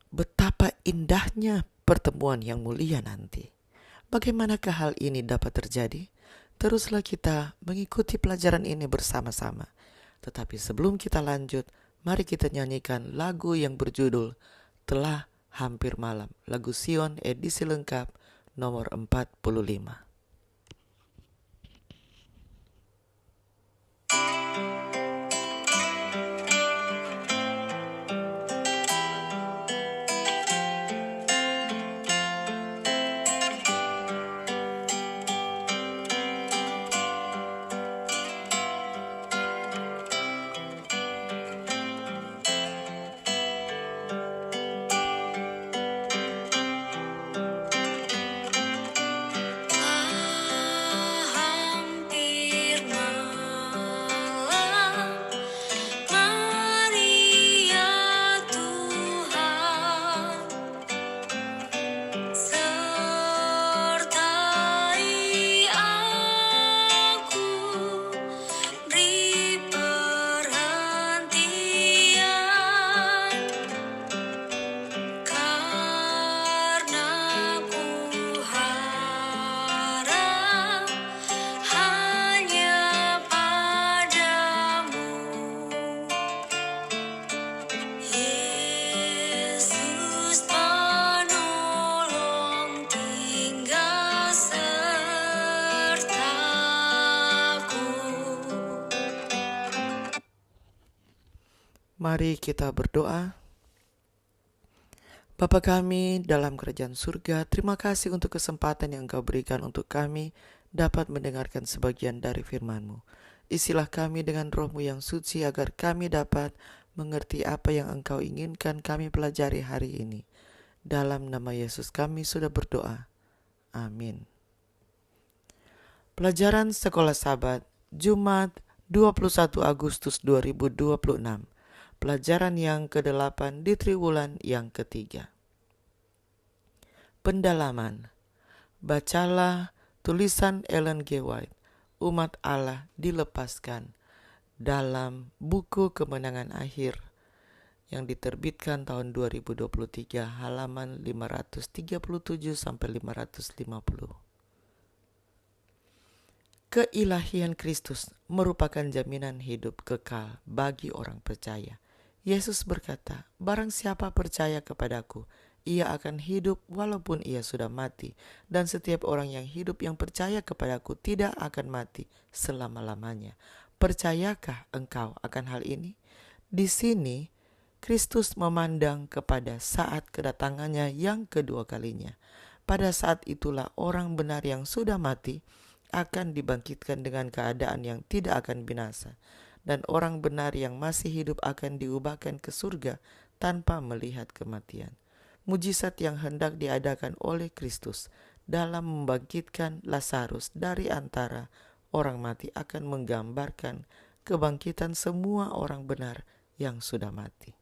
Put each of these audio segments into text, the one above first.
Betapa indahnya pertemuan yang mulia nanti. Bagaimanakah hal ini dapat terjadi? Teruslah kita mengikuti pelajaran ini bersama-sama. Tetapi sebelum kita lanjut, mari kita nyanyikan lagu yang berjudul Telah Hampir Malam. Lagu Sion edisi lengkap nomor 45. Hampir malam, mari ya Tuhan, sertai aku, beri perhentian, karena ku harap hanya padamu, Yesus penolong, tinggal sertaku. Mari kita berdoa. Bapa kami dalam kerajaan surga, terima kasih untuk kesempatan yang Engkau berikan untuk kami dapat mendengarkan sebagian dari firman-Mu. Isilah kami dengan Roh-Mu yang suci agar kami dapat mengerti apa yang Engkau inginkan kami pelajari hari ini. Dalam nama Yesus kami sudah berdoa. Amin. Pelajaran Sekolah Sabat, Jumat 21 Agustus 2026. Pelajaran yang ke-8 di triwulan yang ketiga. Pendalaman. Bacalah tulisan Ellen G. White, Umat Allah Dilepaskan, dalam buku Kemenangan Akhir yang diterbitkan tahun 2023, halaman 537 sampai 550. Keilahian Kristus merupakan jaminan hidup kekal bagi orang percaya. Yesus berkata, "Barang siapa percaya kepadaku, ia akan hidup walaupun ia sudah mati, dan setiap orang yang hidup yang percaya kepadaku tidak akan mati selama-lamanya." Percayakah engkau akan hal ini? Di sini, Kristus memandang kepada saat kedatangannya yang kedua kalinya. Pada saat itulah orang benar yang sudah mati akan dibangkitkan dengan keadaan yang tidak akan binasa, dan orang benar yang masih hidup akan diubahkan ke surga tanpa melihat kematian. Mujizat yang hendak diadakan oleh Kristus dalam membangkitkan Lazarus dari antara orang mati akan menggambarkan kebangkitan semua orang benar yang sudah mati.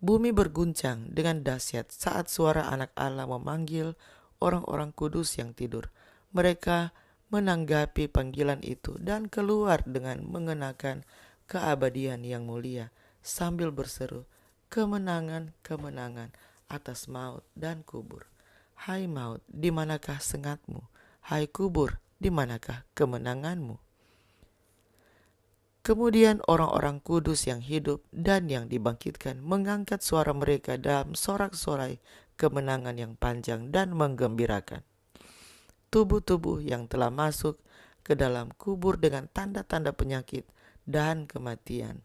Bumi berguncang dengan dahsyat saat suara Anak Allah memanggil orang-orang kudus yang tidur. Mereka menanggapi panggilan itu dan keluar dengan mengenakan keabadian yang mulia sambil berseru, "Kemenangan, kemenangan atas maut dan kubur. Hai maut, di manakah sengatmu? Hai kubur, di manakah kemenanganmu?" Kemudian orang-orang kudus yang hidup dan yang dibangkitkan mengangkat suara mereka dalam sorak-sorai kemenangan yang panjang dan menggembirakan. Tubuh-tubuh yang telah masuk ke dalam kubur dengan tanda-tanda penyakit dan kematian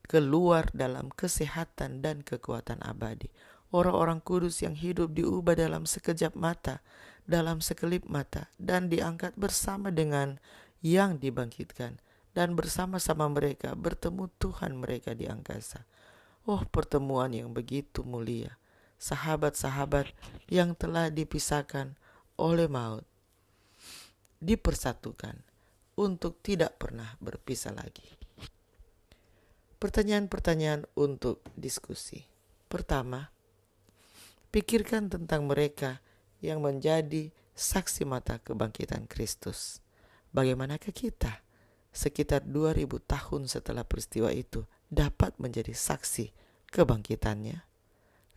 keluar dalam kesehatan dan kekuatan abadi. Orang-orang kudus yang hidup diubah dalam sekejap mata, dalam sekelip mata, dan diangkat bersama dengan yang dibangkitkan, dan bersama-sama mereka bertemu Tuhan mereka di angkasa. Oh, pertemuan yang begitu mulia. Sahabat-sahabat yang telah dipisahkan oleh maut dipersatukan untuk tidak pernah berpisah lagi. Pertanyaan-pertanyaan untuk diskusi. Pertama, pikirkan tentang mereka yang menjadi saksi mata kebangkitan Kristus. Bagaimanakah kita sekitar 2000 tahun setelah peristiwa itu dapat menjadi saksi kebangkitannya?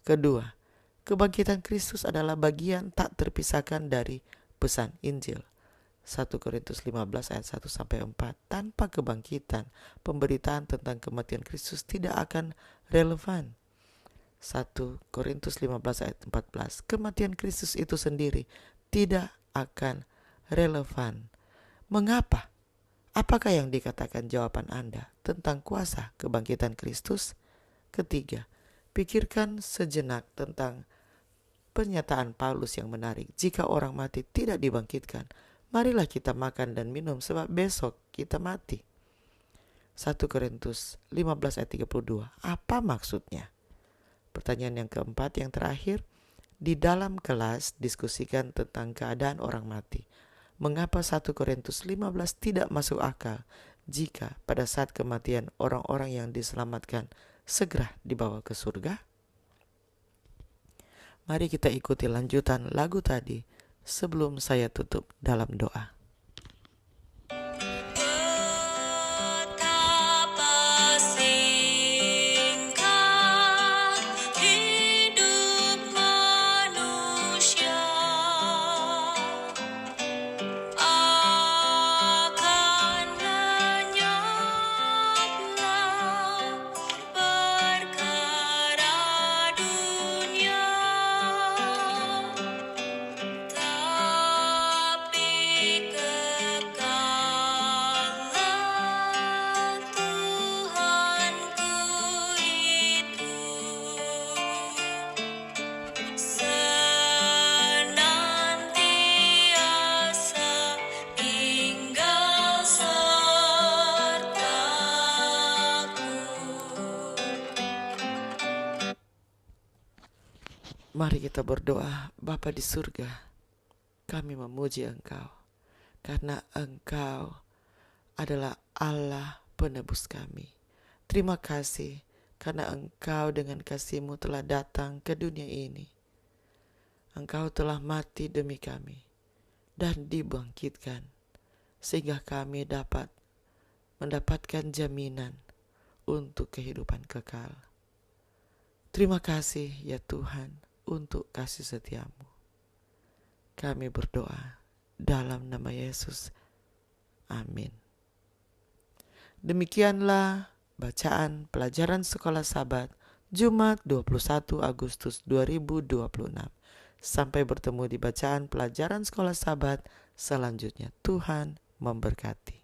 Kedua, kebangkitan Kristus adalah bagian tak terpisahkan dari pesan Injil. 1 Korintus 15 ayat 1-4. Tanpa kebangkitan, pemberitaan tentang kematian Kristus tidak akan relevan. 1 Korintus 15 ayat 14. Kematian Kristus itu sendiri tidak akan relevan. Mengapa? Apakah yang dikatakan jawaban Anda tentang kuasa kebangkitan Kristus? Ketiga, pikirkan sejenak tentang pernyataan Paulus yang menarik. Jika orang mati tidak dibangkitkan, marilah kita makan dan minum sebab besok kita mati. 1 Korintus 15 ayat 32. Apa maksudnya? Pertanyaan yang keempat, yang terakhir, di dalam kelas diskusikan tentang keadaan orang mati. Mengapa 1 Korintus 15 tidak masuk akal jika pada saat kematian orang-orang yang diselamatkan segera dibawa ke surga? Mari kita ikuti lanjutan lagu tadi sebelum saya tutup dalam doa. Betapa singkat hidup manusia, akan lenyaplah perkara dunia. Tapi kekalah Tuhanku itu senantiasa tinggal sertaku. Mari kita berdoa. Bapa di surga, kami memuji Engkau karena Engkau adalah Allah penebus kami. Terima kasih karena Engkau dengan kasih-Mu telah datang ke dunia ini. Engkau telah mati demi kami dan dibangkitkan sehingga kami dapat mendapatkan jaminan untuk kehidupan kekal. Terima kasih ya Tuhan untuk kasih setia-Mu. Kami berdoa dalam nama Yesus. Amin. Demikianlah bacaan pelajaran Sekolah Sabat Jumat 21 Agustus 2026. Sampai bertemu di bacaan pelajaran Sekolah Sabat selanjutnya. Tuhan memberkati.